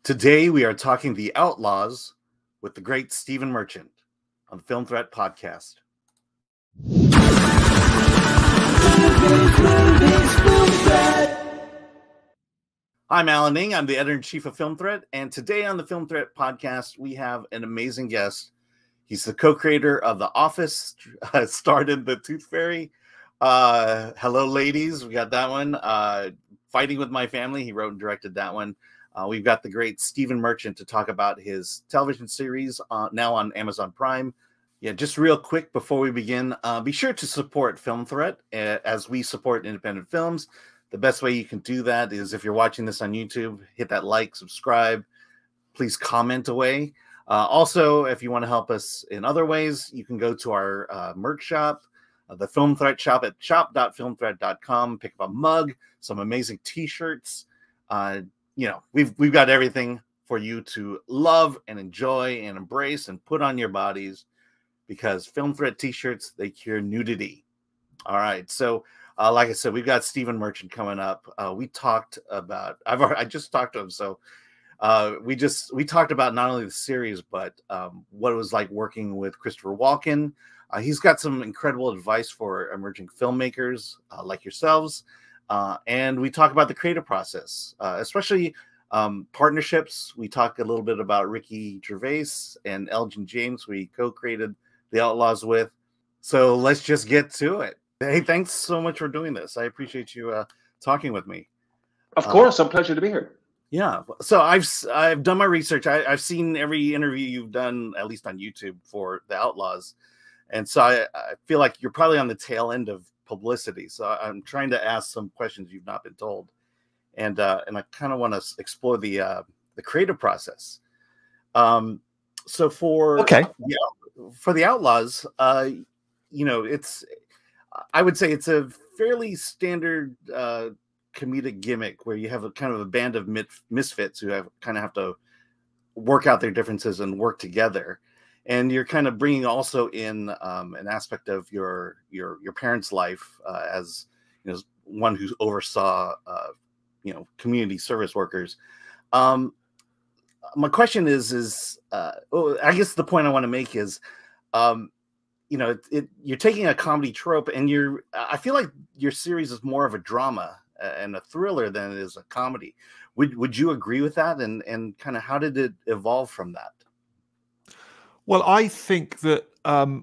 Today we are talking The Outlaws with the great Stephen Merchant on the Film Threat podcast. I'm Alan Ning. I'm the editor-in-chief of Film Threat, and today on the Film Threat podcast we have an amazing guest. He's the co-creator of The Office, starred in The Tooth Fairy. Hello, ladies. We got that one. Fighting with My Family. He wrote and directed that one. We've got the great Stephen Merchant to talk about his television series now on Amazon Prime. Yeah, just real quick before we begin, be sure to support Film Threat as we support independent films. The best way you can do that is if you're watching this on YouTube, hit that like, subscribe, please comment away. Also, if you want to help us in other ways, you can go to our merch shop, the Film Threat shop at shop.filmthreat.com. Pick up a mug, some amazing t-shirts. You know, we've got everything for you to love and enjoy and embrace and put on your bodies, because Film Threat t-shirts, they cure nudity. All right, so like I said, we've got Stephen Merchant coming up. We talked about I just talked to him, so we talked about not only the series but what it was like working with Christopher Walken. He's got some incredible advice for emerging filmmakers like yourselves. And we talk about the creative process, especially partnerships. We talk a little bit about Ricky Gervais and Elgin James, we co-created The Outlaws with. So let's just get to it. Hey, thanks so much for doing this. I appreciate you talking with me. Of course, a pleasure to be here. Yeah. So I've done my research. I've seen every interview you've done, at least on YouTube, for The Outlaws. And so I feel like you're probably on the tail end of publicity. So I'm trying to ask some questions you've not been told. And I kind of want to explore the creative process. So for The Outlaws, you know, I would say it's a fairly standard comedic gimmick where you have a kind of a band of misfits who have to work out their differences and work together. And you're kind of bringing also in an aspect of your parents' life as, you know, one who oversaw you know, community service workers. My question is I guess the point I want to make is, you know, you're taking a comedy trope, and I feel like your series is more of a drama and a thriller than it is a comedy. Would you agree with that? And kind of how did it evolve from that? Well, I think that a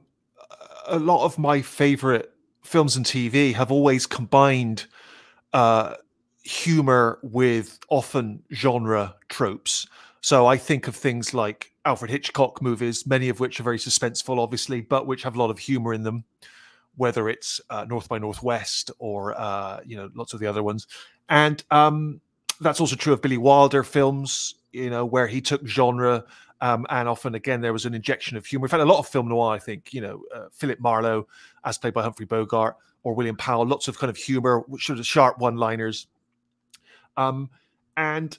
lot of my favorite films and TV have always combined humor with often genre tropes. So I think of things like Alfred Hitchcock movies, many of which are very suspenseful, obviously, but which have a lot of humor in them, whether it's North by Northwest or, you know, lots of the other ones. And that's also true of Billy Wilder films, you know, where he took genre and often, again, there was an injection of humor. In fact, a lot of film noir, I think, you know, Philip Marlowe, as played by Humphrey Bogart, or William Powell, lots of kind of humor, sort of sharp one-liners. And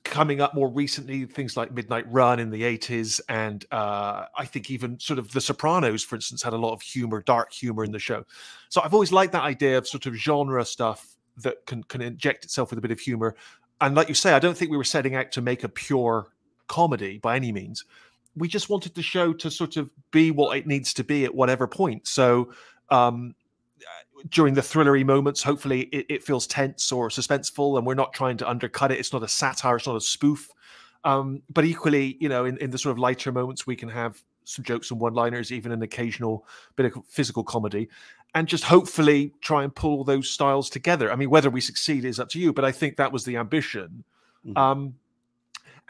coming up more recently, things like Midnight Run in the 80s, and I think even sort of The Sopranos, for instance, had a lot of humor, dark humor in the show. So I've always liked that idea of sort of genre stuff that can inject itself with a bit of humor. And like you say, I don't think we were setting out to make a pure comedy by any means. We just wanted the show to sort of be what it needs to be at whatever point. So during the thrillery moments, hopefully it feels tense or suspenseful, and we're not trying to undercut it. It's not a satire, it's not a spoof. But equally, you know, in the sort of lighter moments, we can have some jokes and one-liners, even an occasional bit of physical comedy, and just hopefully try and pull those styles together. I mean, whether we succeed is up to you, but I think that was the ambition. Mm-hmm.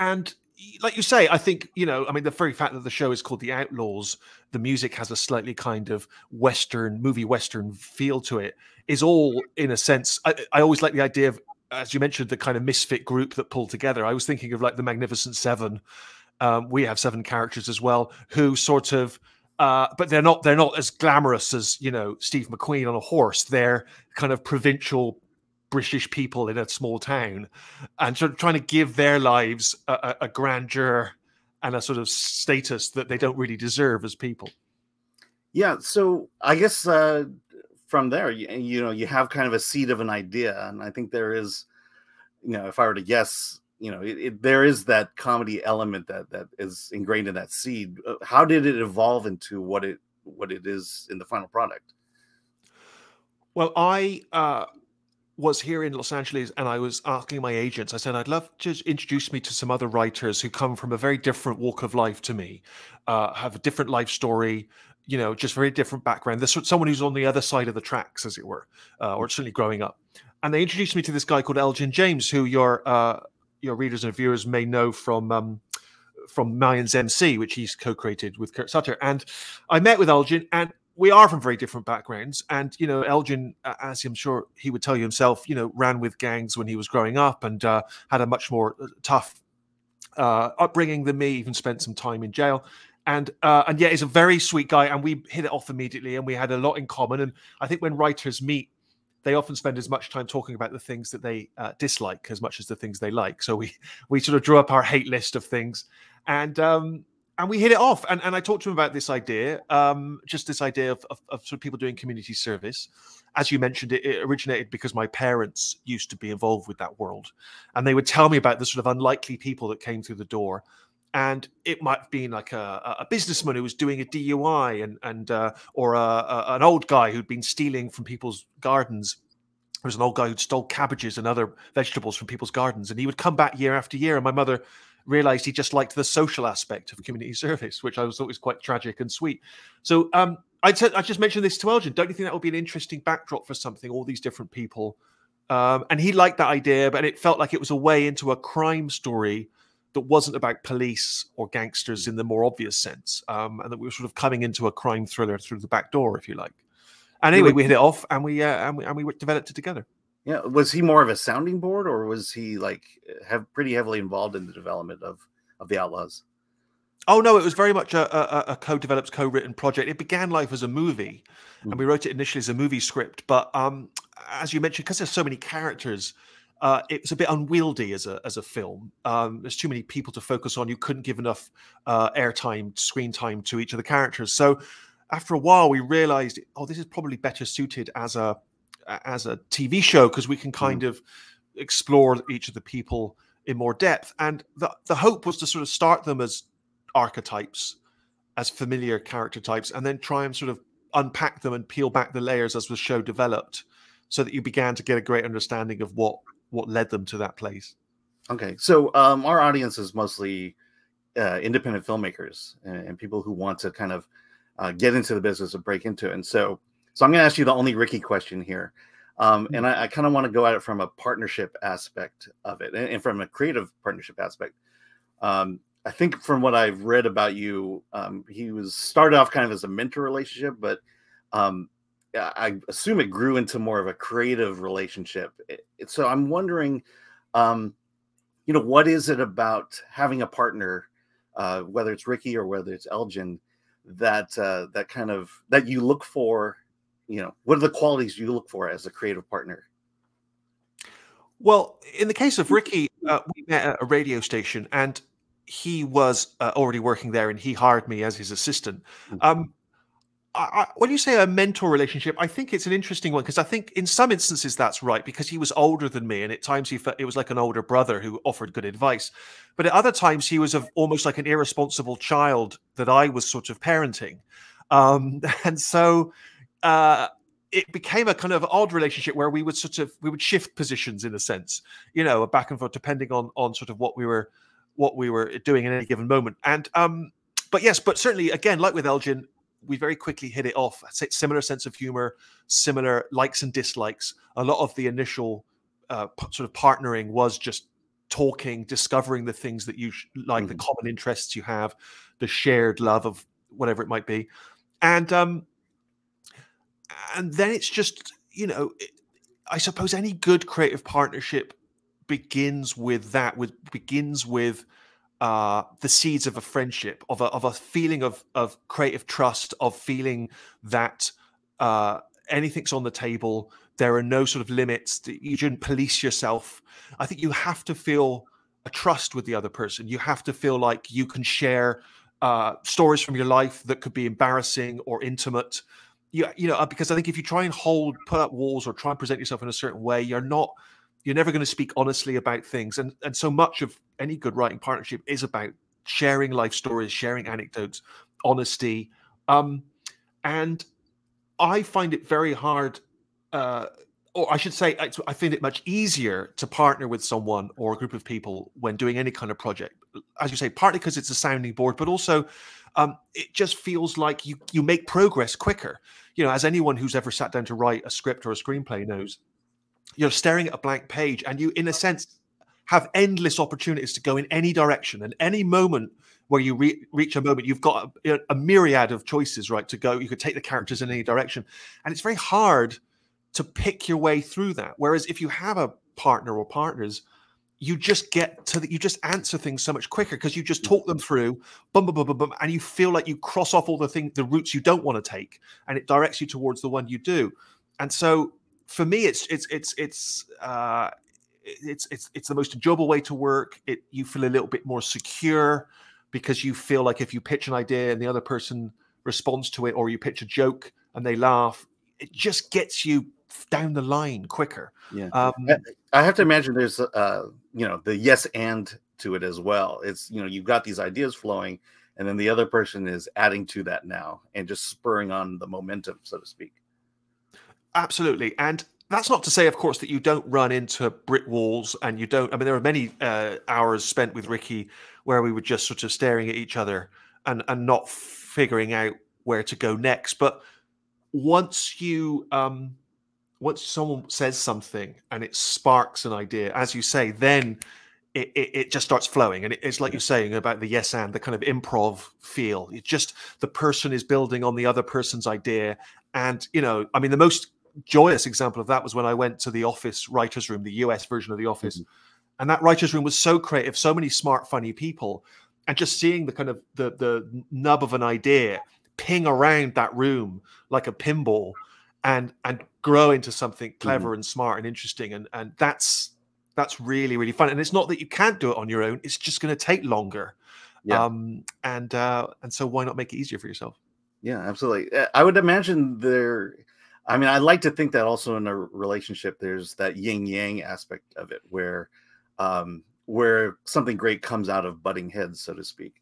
And like you say, I think, you know, I mean, the very fact that the show is called The Outlaws, the music has a slightly kind of movie Western feel to it, is all, in a sense, I always like the idea of, as you mentioned, the kind of misfit group that pulled together. I was thinking of like the Magnificent Seven. We have 7 characters as well, who sort of, but they're not as glamorous as, you know, Steve McQueen on a horse. They're kind of provincial British people in a small town, and sort of trying to give their lives a grandeur and a sort of status that they don't really deserve as people. Yeah, so I guess from there, you know, you have kind of a seed of an idea, and I think there is, you know, if I were to guess, there is that comedy element that is ingrained in that seed. How did it evolve into what it is in the final product? Well, I was here in Los Angeles and I was asking my agents, I said, I'd love to introduce me to some other writers who come from a very different walk of life to me, have a different life story, just very different background. There's someone who's on the other side of the tracks, as it were, or certainly growing up. And they introduced me to this guy called Elgin James, who your readers and viewers may know from Mayans MC, which he's co-created with Kurt Sutter. And I met with Elgin, and we are from very different backgrounds. And, Elgin, as I'm sure he would tell you himself, ran with gangs when he was growing up and had a much more tough upbringing than me, even spent some time in jail. And yeah, he's a very sweet guy. And we hit it off immediately and we had a lot in common. And I think when writers meet, they often spend as much time talking about the things that they dislike as much as the things they like. So we sort of drew up our hate list of things. And we hit it off. And I talked to him about this idea, just this idea of sort of people doing community service. As you mentioned, it originated because my parents used to be involved with that world. And they would tell me about the sort of unlikely people that came through the door. And it might have been like a businessman who was doing a DUI or an old guy who'd been stealing from people's gardens. There was an old guy who'd stole cabbages and other vegetables from people's gardens. And he would come back year after year. And my mother realized he just liked the social aspect of community service, which I thought was quite tragic and sweet. So I just mentioned this to Elgin. Don't you think that would be an interesting backdrop for something, all these different people? And he liked that idea, but it felt like it was a way into a crime story that wasn't about police or gangsters in the more obvious sense, and that we were sort of coming into a crime thriller through the back door, if you like. And anyway, we hit it off, and we developed it together. Yeah, was he more of a sounding board, or was he like pretty heavily involved in the development of the Outlaws? Oh no, it was very much a co-developed, co-written project. It began life as a movie, and we wrote it initially as a movie script. But as you mentioned, because there's so many characters, it was a bit unwieldy as a film. There's too many people to focus on. You couldn't give enough airtime, screen time to each of the characters. So after a while, we realized, oh, this is probably better suited as a TV show, because we can kind of explore each of the people in more depth. And the hope was to sort of start them as archetypes, as familiar character types, and then try and sort of unpack them and peel back the layers as the show developed, so that you began to get a great understanding of what led them to that place. Okay, so our audience is mostly independent filmmakers and people who want to kind of get into the business and break into it. And so I'm going to ask you the only Ricky question here. And I kind of want to go at it from a partnership aspect of it, and from a creative partnership aspect. I think from what I've read about you, he started off kind of as a mentor relationship, but I assume it grew into more of a creative relationship. So I'm wondering, what is it about having a partner, whether it's Ricky or whether it's Elgin, that you look for? What are the qualities you look for as a creative partner? Well, in the case of Ricky, we met at a radio station, and he was already working there, and he hired me as his assistant. When you say a mentor relationship, I think it's an interesting one, because I think in some instances that's right, because he was older than me, and at times he felt it was like an older brother who offered good advice. But at other times he was almost like an irresponsible child that I was sort of parenting. And so it became a kind of odd relationship where we would shift positions, in a sense, back and forth, depending on sort of what we were doing in any given moment. And but certainly, again, like with Elgin, we very quickly hit it off. I'd say similar sense of humor, similar likes and dislikes. A lot of the initial sort of partnering was just talking, discovering the things that you like, the common interests you have, the shared love of whatever it might be. And then it's just, I suppose any good creative partnership begins with that, begins with the seeds of a friendship, of a feeling of creative trust, of feeling that anything's on the table. There are no sort of limits. You shouldn't police yourself. I think you have to feel a trust with the other person. You have to feel like you can share stories from your life that could be embarrassing or intimate. Because I think if you try and put up walls or try and present yourself in a certain way, you're not You're never going to speak honestly about things, and so much of any good writing partnership is about sharing life stories, sharing anecdotes, honesty, and I find it very hard, or I should say, I find it much easier to partner with someone or a group of people when doing any kind of project. As you say, partly because it's a sounding board, but also it just feels like you make progress quicker. You know, as anyone who's ever sat down to write a script or a screenplay knows, you're staring at a blank page, and you, in a sense, have endless opportunities to go in any direction. And any moment where you reach a moment, you've got a myriad of choices, right, to go. You could take the characters in any direction, and it's very hard to pick your way through that. Whereas if you have a partner or partners, you just get to you just answer things so much quicker because you just talk them through, boom, boom, boom, boom, boom, and you feel like you cross off all the routes you don't want to take, and it directs you towards the one you do. And so for me, it's the most enjoyable way to work. You feel a little bit more secure because you feel like if you pitch an idea and the other person responds to it, or you pitch a joke and they laugh, it just gets you down the line quicker. Yeah, I have to imagine there's you know, the yes and to it as well. It's, you know, you've got these ideas flowing, and then the other person is adding to that now and just spurring on the momentum, so to speak. Absolutely. And that's not to say, of course, that you don't run into brick walls, and you don't. I mean, there are many hours spent with Ricky where we were just sort of staring at each other and not figuring out where to go next. But once someone says something and it sparks an idea, as you say, then it just starts flowing. And it's like you're saying about the yes and, the kind of improv feel. It's just the person is building on the other person's idea. And, you know, I mean, the most joyous example of that was when I went to the Office writer's room, the US version of the Office. And that writer's room was so creative, so many smart, funny people. And just seeing the kind of the nub of an idea ping around that room like a pinball and grow into something clever and smart and interesting. And that's really, really fun. And it's not that you can't do it on your own. It's just going to take longer. Yeah. And so why not make it easier for yourself? Yeah, absolutely. I would imagine I mean, I like to think that also in a relationship, there's that yin yang aspect of it where something great comes out of butting heads, so to speak.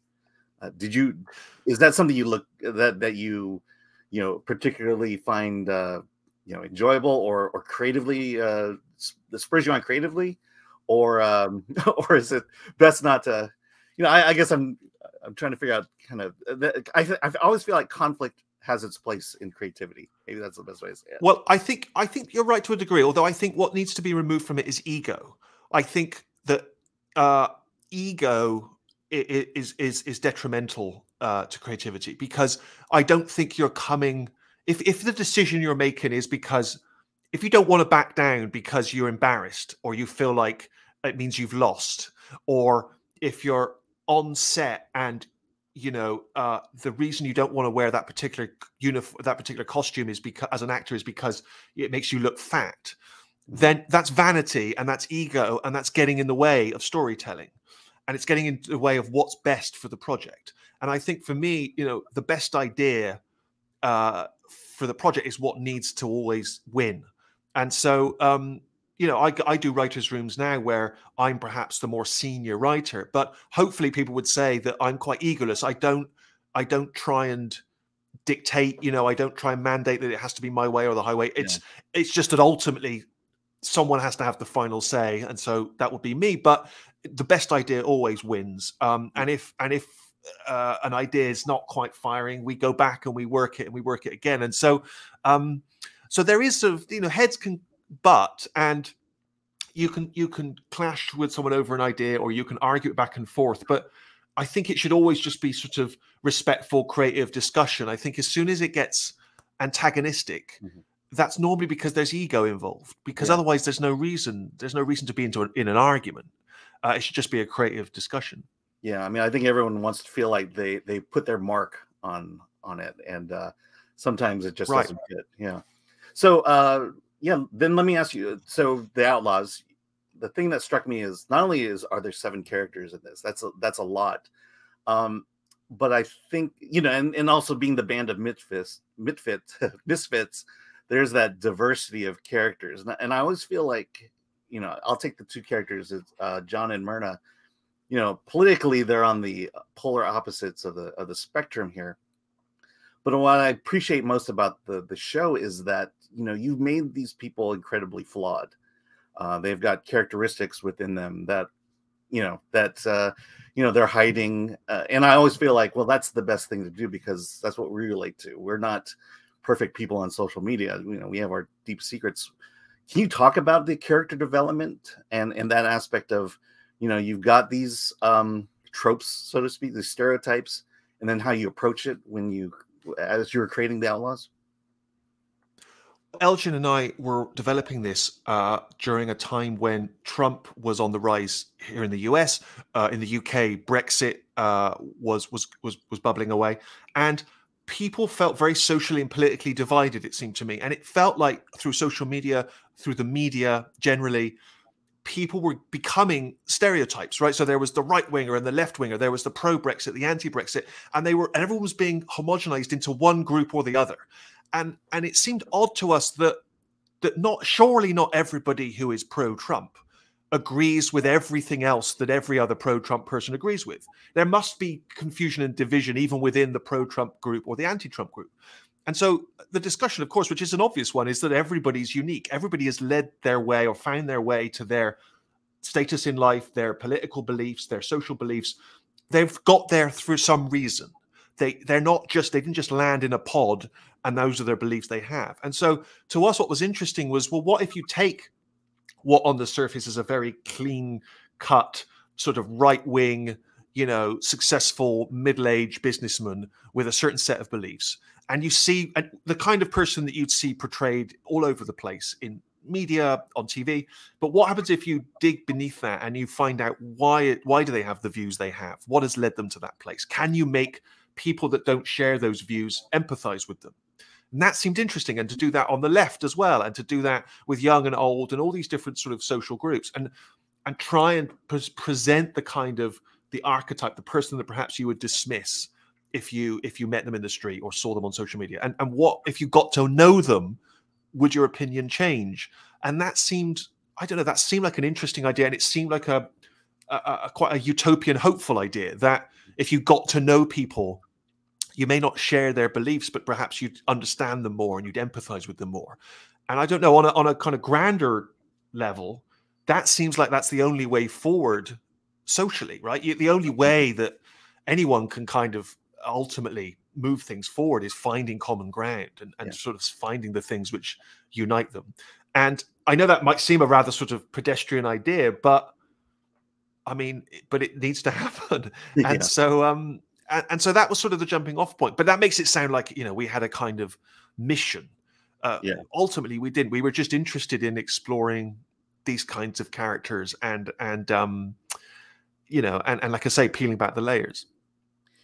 Is that something that you particularly find, enjoyable or creatively, spurs you on creatively, or or is it best not to, I guess I'm trying to figure out kind of, I always feel like conflict has its place in creativity. Maybe that's the best way to say it. Well, I think you're right to a degree, although I think what needs to be removed from it is ego. I think that ego is detrimental to creativity, because I don't think you're coming, if the decision you're making is because, if you don't want to back down because you're embarrassed or you feel like it means you've lost, or if you're on set and the reason you don't want to wear that particular costume is because, as an actor, is because it makes you look fat, then that's vanity and that's ego, and that's getting in the way of storytelling, and it's getting in the way of what's best for the project. And I think for me, the best idea for the project is what needs to always win. And so, I do writers' rooms now where I'm perhaps the more senior writer, but hopefully people would say that I'm quite egoless. I don't try and dictate, I don't try and mandate that it has to be my way or the highway. It's just that ultimately someone has to have the final say, and so that would be me. But the best idea always wins. And if an idea is not quite firing, we go back and we work it again. And so, so there is sort of, heads can butt, and you can clash with someone over an idea, or you can argue it back and forth. But I think it should always just be sort of respectful, creative discussion. I think as soon as it gets antagonistic, that's normally because there's ego involved, because otherwise there's no reason to be in an argument. It should just be a creative discussion. Yeah, I mean, I think everyone wants to feel like they put their mark on it, and sometimes it just doesn't fit. Yeah. So then let me ask you. So the Outlaws, the thing that struck me is not only are there 7 characters in this, that's a lot, but I think and also being the band of misfits, there's that diversity of characters, and I always feel like I'll take the two characters, it's John and Myrna. Politically they're on the polar opposites of the spectrum here. But what I appreciate most about the show is that, you've made these people incredibly flawed. They've got characteristics within them that, they're hiding. And I always feel like, well, that's the best thing to do, because that's what we relate to. We're not perfect people on social media. We have our deep secrets. Can you talk about the character development and that aspect of, you've got these tropes, so to speak, the stereotypes, and then how you approach it as you were creating the Outlaws? Elgin and I were developing this during a time when Trump was on the rise here in the US. In the UK, Brexit was bubbling away, and people felt very socially and politically divided, it seemed to me. And it felt like through social media, through the media generally, people were becoming stereotypes, right? So there was the right winger and the left winger, there was the pro-Brexit, the anti-Brexit, and everyone was being homogenized into one group or the other. And it seemed odd to us that surely not everybody who is pro-Trump agrees with everything else that every other pro-Trump person agrees with. There must be confusion and division even within the pro-Trump group or the anti-Trump group. And so the discussion, of course, which is an obvious one, is that everybody's unique. Everybody has led their way or found their way to their status in life, their political beliefs, their social beliefs. They've got there through some reason. They didn't just land in a pod and those are their beliefs they have. And so to us, what was interesting was, well, what if you take what on the surface is a very clean cut sort of right wing, successful middle-aged businessman with a certain set of beliefs, and you see the kind of person that you'd see portrayed all over the place in media, on TV. But what happens if you dig beneath that and you find out why do they have the views they have? What has led them to that place? Can you make people that don't share those views empathize with them? And that seemed interesting. And to do that on the left as well, and to do that with young and old and all these different sort of social groups, and try and present the kind of the archetype, the person that perhaps you would dismiss if you met them in the street or saw them on social media. And what if you got to know them, would your opinion change? And that seemed, I don't know, that seemed like an interesting idea. And it seemed like a quite a utopian, hopeful idea, that if you got to know people, you may not share their beliefs, but perhaps you'd understand them more and you'd empathize with them more. And I don't know, on a kind of grander level, that seems like that's the only way forward socially, right? The only way that anyone can kind of ultimately move things forward is finding common ground and sort of finding the things which unite them. And I know that might seem a rather sort of pedestrian idea, but I mean, but it needs to happen. Yeah. And so that was sort of the jumping off point. But that makes it sound like, we had a kind of mission. Ultimately, we didn't. We were just interested in exploring these kinds of characters and like I say, peeling back the layers.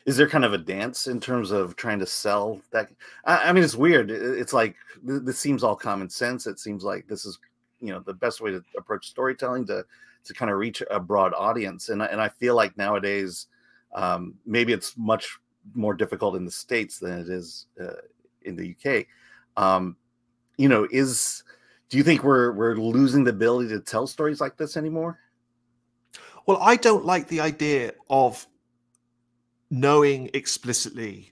Is there kind of a dance in terms of trying to sell that? I mean, it's weird. It's like, this seems all common sense. It seems like this is, the best way to approach storytelling to kind of reach a broad audience. And I feel like nowadays, maybe it's much more difficult in the States than it is in the UK. Do you think we're losing the ability to tell stories like this anymore? Well, I don't like the idea of knowing explicitly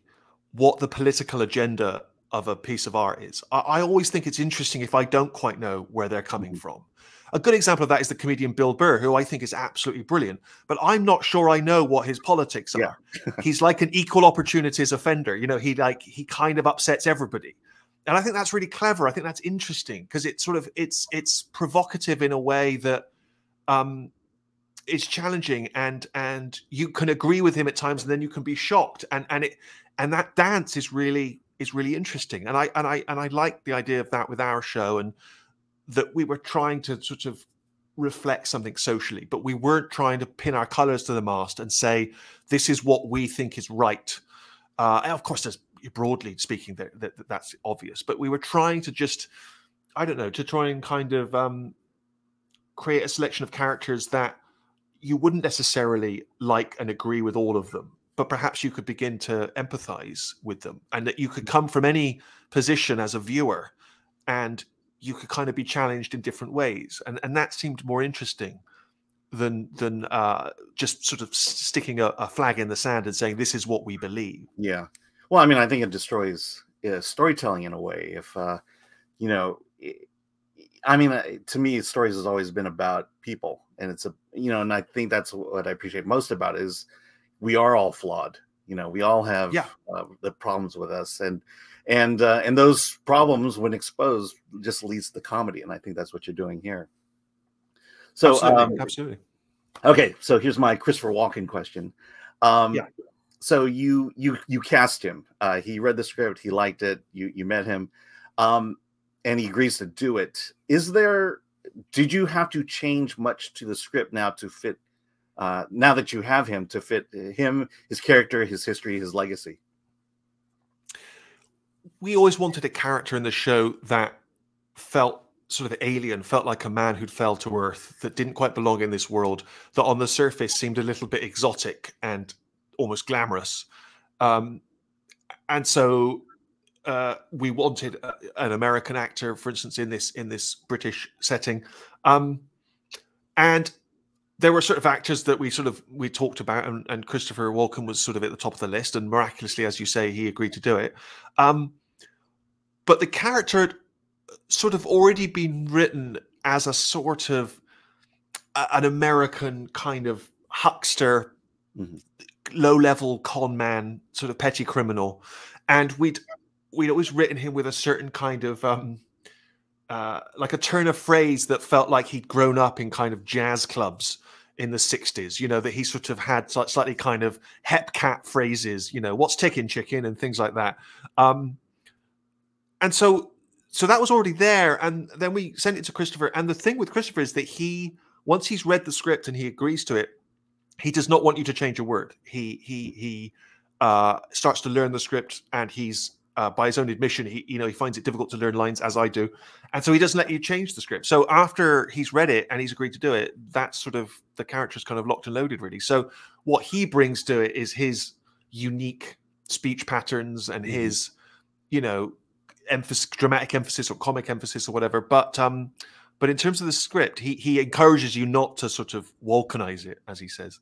what the political agenda of a piece of art is. I always think it's interesting if I don't quite know where they're coming from. A good example of that is the comedian Bill Burr, who I think is absolutely brilliant, but I'm not sure I know what his politics are. Yeah. He's like an equal opportunities offender. He kind of upsets everybody. And I think that's really clever. I think that's interesting because it's provocative in a way that it's challenging, and you can agree with him at times, and then you can be shocked. And that dance is really interesting. And I like the idea of that with our show, and that we were trying to sort of reflect something socially, but we weren't trying to pin our colors to the mast and say, this is what we think is right. And of course, there's, broadly speaking, that's obvious, but we were trying to just, I don't know, to try and kind of create a selection of characters that you wouldn't necessarily like and agree with all of them, but perhaps you could begin to empathize with them, and that you could come from any position as a viewer and you could kind of be challenged in different ways, and that seemed more interesting than just sort of sticking a flag in the sand and saying this is what we believe. Yeah. Well, I mean, I think it destroys storytelling in a way. If you know, I mean, to me, stories has always been about people, and it's and I think that's what I appreciate most about it is we are all flawed. We all have the problems with us, and those problems, when exposed, just leads to comedy, and I think that's what you're doing here. So, absolutely. Okay, so here's my Christopher Walken question. So you cast him. He read the script. He liked it. You met him, and he agrees to do it. Did you have to change much to the script now to fit? Now that you have him, to fit him, his character, his history, his legacy? We always wanted a character in the show that felt sort of alien, felt like a man who'd fell to earth, that didn't quite belong in this world, that on the surface seemed a little bit exotic and almost glamorous. And so we wanted an American actor, for instance, in this British setting. And there were sort of actors that we talked about, and Christopher Walken was sort of at the top of the list, and miraculously, as you say, he agreed to do it. But the character had sort of already been written as a sort of an American kind of huckster, low-level con man, sort of petty criminal, and we'd always written him with a certain kind of like a turn of phrase that felt like he'd grown up in kind of jazz clubs in the 60s, that he sort of had slightly kind of hep cat phrases, what's ticking, chicken, and things like that. And so that was already there, and then we sent it to Christopher. And the thing with Christopher is that once he's read the script and he agrees to it, he does not want you to change a word. He starts to learn the script, and he's by his own admission, he finds it difficult to learn lines, as I do, and so he doesn't let you change the script. So after he's read it and he's agreed to do it, that's sort of the character's kind of locked and loaded, really. So what he brings to it is his unique speech patterns and his, dramatic emphasis or comic emphasis or whatever. But in terms of the script, he encourages you not to sort of Walkenize it, as he says.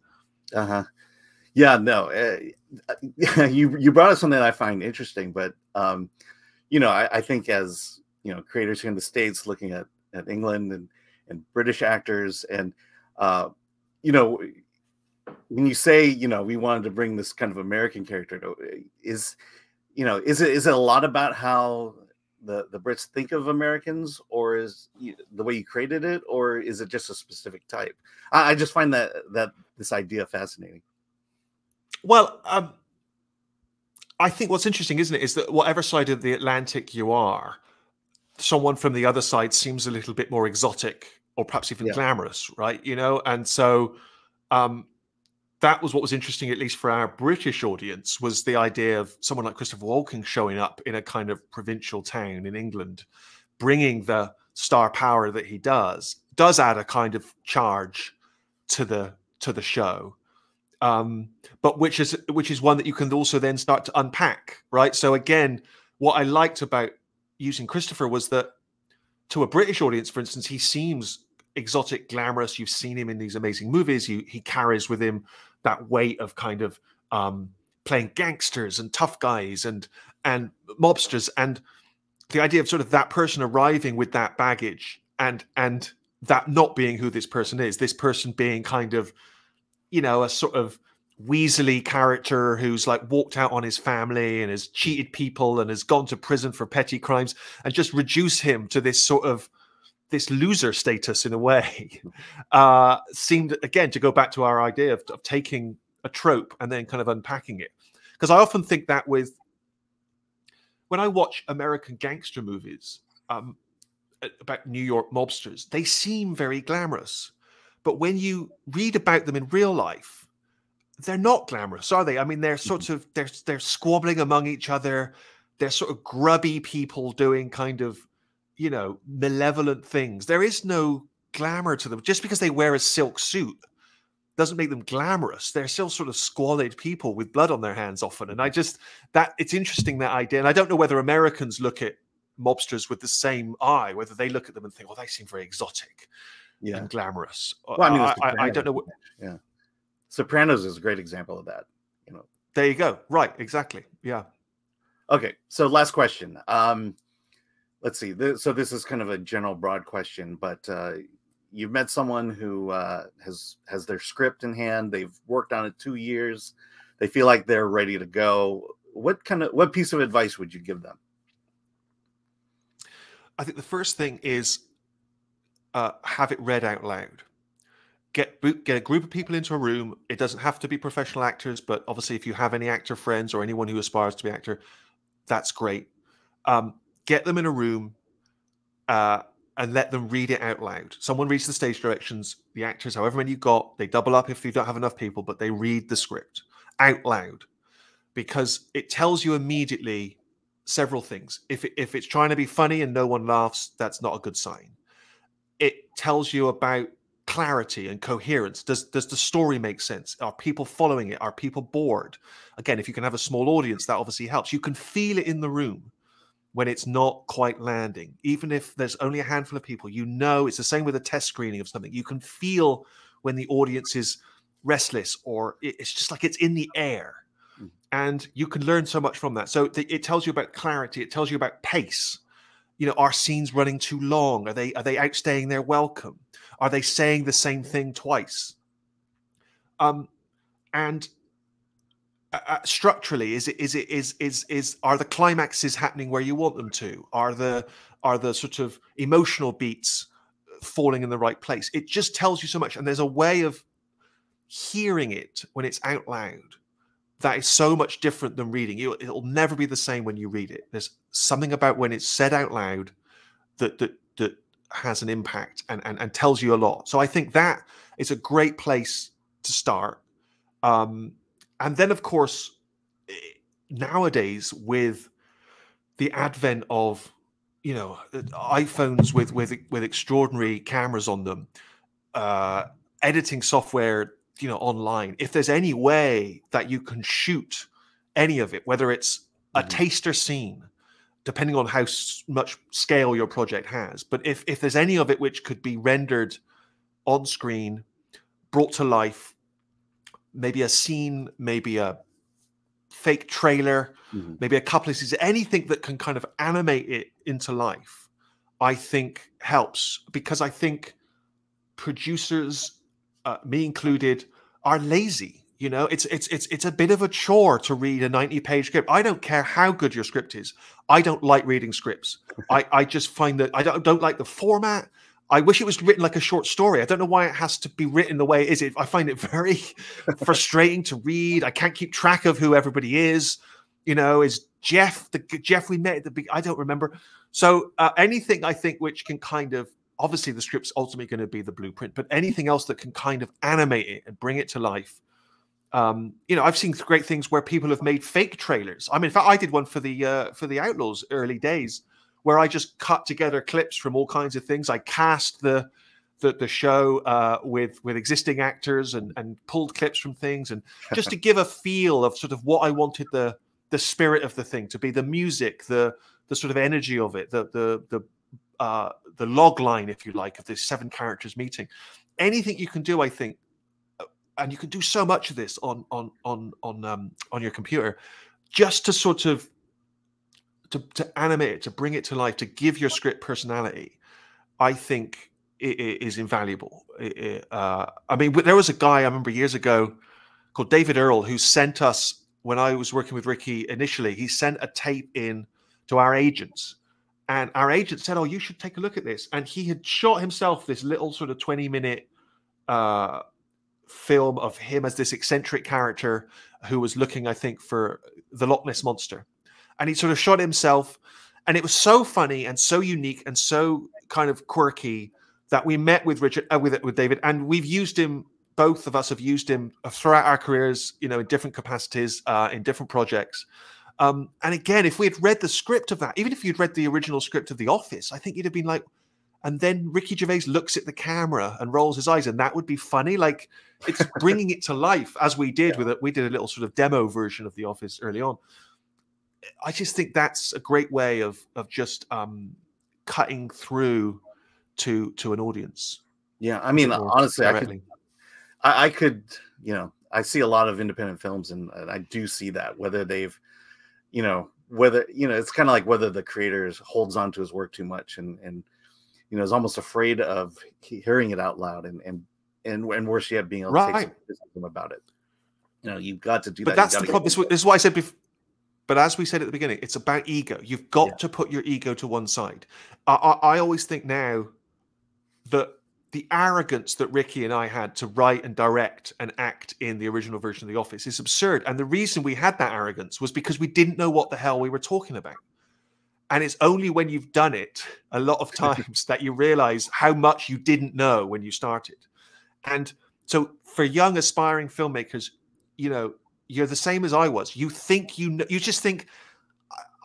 Yeah, no, you brought up something that I find interesting, but I think as creators here in the States looking at England and British actors, and when you say we wanted to bring this kind of American character, is it a lot about how the Brits think of Americans, or is the way you created it, or is it just a specific type? I just find that this idea fascinating. Well, I think what's interesting, isn't it, is that whatever side of the Atlantic you are, someone from the other side seems a little bit more exotic or perhaps even glamorous, right? And so that was what was interesting, at least for our British audience, was the idea of someone like Christopher Walken showing up in a kind of provincial town in England, bringing the star power that he does add a kind of charge to the show. But which is one that you can also then start to unpack, right? So again, what I liked about using Christopher was that to a British audience, for instance, he seems exotic, glamorous. You've seen him in these amazing movies. He carries with him that weight of kind of playing gangsters and tough guys and mobsters, and the idea of sort of that person arriving with that baggage and that not being who this person is, this person being kind of a sort of weaselly character who's like walked out on his family and has cheated people and has gone to prison for petty crimes, and just reduce him to this sort of this loser status in a way, seemed again to go back to our idea of taking a trope and then kind of unpacking it. Because I often think that when I watch American gangster movies about New York mobsters, they seem very glamorous. But when you read about them in real life, they're not glamorous, are they? I mean, they're sort of they're squabbling among each other. They're sort of grubby people doing kind of, malevolent things. There is no glamour to them. Just because they wear a silk suit doesn't make them glamorous. They're still sort of squalid people with blood on their hands often. And it's interesting, that idea. And I don't know whether Americans look at mobsters with the same eye, whether they look at them and think, "Oh, they seem very exotic and glamorous." Well, I mean, I don't know. What... Yeah, Sopranos is a great example of that. You know. There you go. Right. Exactly. Yeah. Okay. So last question. Let's see. So this is kind of a general, broad question, but you've met someone who has their script in hand. They've worked on it 2 years. They feel like they're ready to go. What piece of advice would you give them? I think the first thing is have it read out loud. Get a group of people into a room. It doesn't have to be professional actors, but obviously if you have any actor friends or anyone who aspires to be an actor, that's great. Get them in a room and let them read it out loud. Someone reads the stage directions, the actors, however many you've got, they double up if you don't have enough people, but they read the script out loud, because it tells you immediately several things. If it's trying to be funny and no one laughs, that's not a good sign. It tells you about clarity and coherence. Does the story make sense? Are people following it? Are people bored? Again, if you can have a small audience, that obviously helps. You can feel it in the room when it's not quite landing. Even if there's only a handful of people, you know, it's the same with a test screening of something. You can feel when the audience is restless, or it's just like it's in the air. And you can learn so much from that. So it tells you about clarity. It tells you about pace. You know, are scenes running too long? Are they outstaying their welcome? Are they saying the same thing twice? Structurally, are the climaxes happening where you want them to? Are the sort of emotional beats falling in the right place? It just tells you so much. And there's a way of hearing it when it's out loud that is so much different than reading. It'll never be the same when you read it. There's something about when it's said out loud that has an impact and tells you a lot. So I think that is a great place to start. And then, of course, nowadays with the advent of, you know, iPhones with extraordinary cameras on them, editing software, you know, online, if there's any way that you can shoot any of it, whether it's a taster scene, depending on how much scale your project has, but if there's any of it which could be rendered on screen, brought to life, maybe a scene, maybe a fake trailer, maybe a couple of scenes, anything that can kind of animate it into life, I think helps, because I think producers, me included, are lazy. You know, it's a bit of a chore to read a 90-page script. I don't care how good your script is. I don't like reading scripts. I just find that I don't like the format. I wish it was written like a short story. I don't know why it has to be written the way it is. I find it very frustrating to read. I can't keep track of who everybody is. You know, is Jeff the Jeff we met at the beginning? I don't remember. So anything I think which can kind of, obviously the script's ultimately going to be the blueprint, but anything else that can kind of animate it and bring it to life. You know, I've seen great things where people have made fake trailers. I mean, in fact, I did one for the Outlaws early days, where I just cut together clips from all kinds of things. I cast the show with existing actors and pulled clips from things, and just to give a feel of sort of what I wanted the spirit of the thing to be, the music, the sort of energy of it, the log line, if you like, of the 7 characters meeting. Anything you can do, I think, and you can do so much of this on your computer, just to sort of to animate it, to bring it to life, to give your script personality, I think it is invaluable. I mean, there was a guy I remember years ago called David Earl who sent us, when I was working with Ricky initially, he sent a tape in to our agents. And our agent said, "Oh, you should take a look at this." And he had shot himself this little sort of 20-minute film of him as this eccentric character who was looking, I think, for the Loch Ness Monster. And he sort of shot himself. And it was so funny and so unique and so kind of quirky that we met with with David. And we've used him, both of us have used him throughout our careers, you know, in different capacities, in different projects. And again, if we had read the script of that, even if you'd read the original script of The Office, I think you'd have been like, and then Ricky Gervais looks at the camera and rolls his eyes, and that would be funny. Like, it's bringing it to life, as we did with it. We did a little sort of demo version of The Office early on. I just think that's a great way of just cutting through to an audience. Yeah, I mean, honestly, directly. I could, I see a lot of independent films, and I do see that whether they've, whether it's kind of like whether the creator holds on to his work too much and is almost afraid of hearing it out loud and worse yet, being able to take some criticism about it. You've got to do that. But that's the problem. This is why I said before. But as we said at the beginning, it's about ego. You've got to put your ego to one side. I always think now that the arrogance that Ricky and I had to write and direct and act in the original version of The Office is absurd. And the reason we had that arrogance was because we didn't know what the hell we were talking about. And it's only when you've done it a lot of times that you realize how much you didn't know when you started. And so for young aspiring filmmakers, you're the same as I was. You think you just think,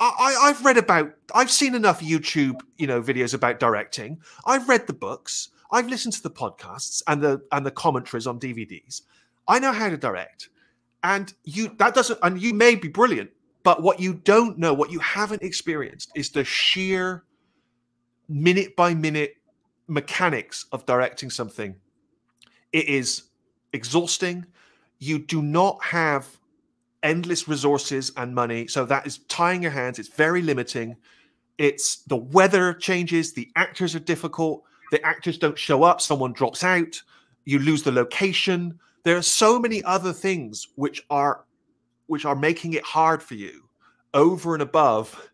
I've seen enough YouTube, videos about directing. I've read the books. I've listened to the podcasts and the commentaries on DVDs. I know how to direct. And you may be brilliant, but what you don't know, what you haven't experienced is the sheer minute by minute mechanics of directing something. It is exhausting. You do not have endless resources and money. So that is tying your hands. It's very limiting. It's the weather changes. The actors are difficult. The actors don't show up. Someone drops out. You lose the location. There are so many other things which are making it hard for you over and above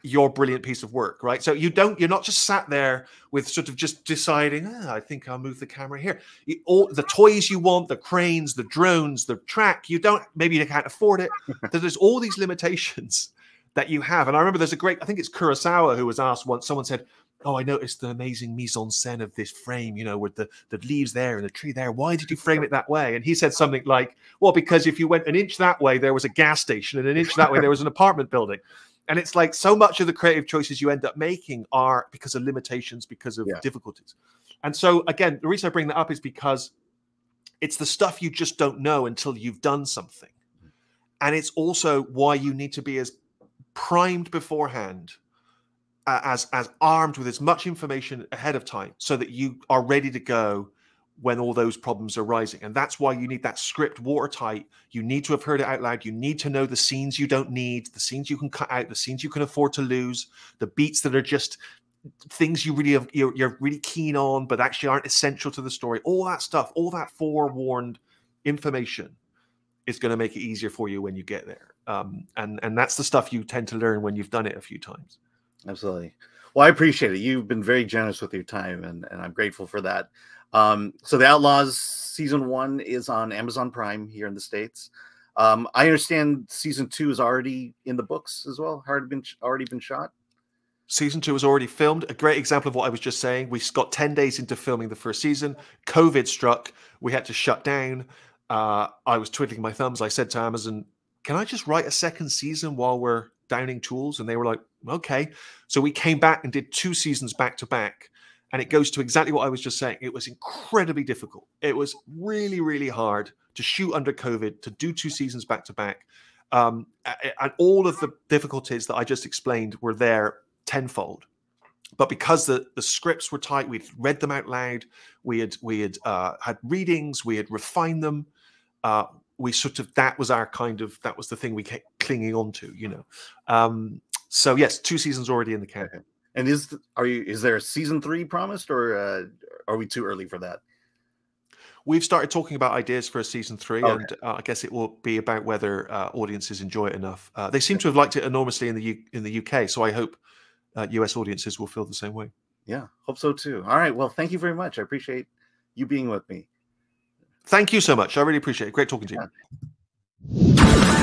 your brilliant piece of work, right? So you're not just sat there with sort of just deciding, I think I'll move the camera here. All the toys you want, the cranes, the drones, the track, maybe you can't afford it. There's all these limitations that you have. And I remember I think it's Kurosawa who was asked once, someone said, oh, I noticed the amazing mise-en-scène of this frame, with the leaves there and the tree there. Why did you frame it that way? And he said something like, well, because if you went an inch that way, there was a gas station, and an inch that way, there was an apartment building. And it's like so much of the creative choices you end up making are because of limitations, because of difficulties. And so, again, the reason I bring that up is because it's the stuff you just don't know until you've done something. And it's also why you need to be as primed beforehand, as armed with as much information ahead of time so that you are ready to go when all those problems are rising. And that's why you need that script watertight. You need to have heard it out loud. You need to know the scenes you don't need, the scenes you can cut out, the scenes you can afford to lose, the beats that are just things you're really keen on, but actually aren't essential to the story. All that stuff, all that forewarned information is going to make it easier for you when you get there. And that's the stuff you tend to learn when you've done it a few times. Absolutely. Well, I appreciate it. You've been very generous with your time, and I'm grateful for that. So The Outlaws season 1 is on Amazon Prime here in the States. I understand season 2 is already in the books as well. Already been shot. Season 2 was already filmed. A great example of what I was just saying. We got 10 days into filming the first season. COVID struck. We had to shut down. I was twiddling my thumbs. I said to Amazon, can I just write a second season while we're downing tools? And they were like, okay. So we came back and did 2 seasons back to back. And it goes to exactly what I was just saying. It was incredibly difficult. It was really, really hard to shoot under COVID, to do 2 seasons back to back. And all of the difficulties that I just explained were there tenfold. But because the scripts were tight, we'd read them out loud. We had readings. We had refined them. That was the thing we kept clinging on to, So yes, 2 seasons already in the can. Okay. And is there a season 3 promised, or are we too early for that? We've started talking about ideas for a season 3, okay. And I guess it will be about whether audiences enjoy it enough. They seem to have liked it enormously in the UK, so I hope US audiences will feel the same way. Yeah, hope so too. All right, well, thank you very much. I appreciate you being with me. Thank you so much. I really appreciate it. Great talking to you.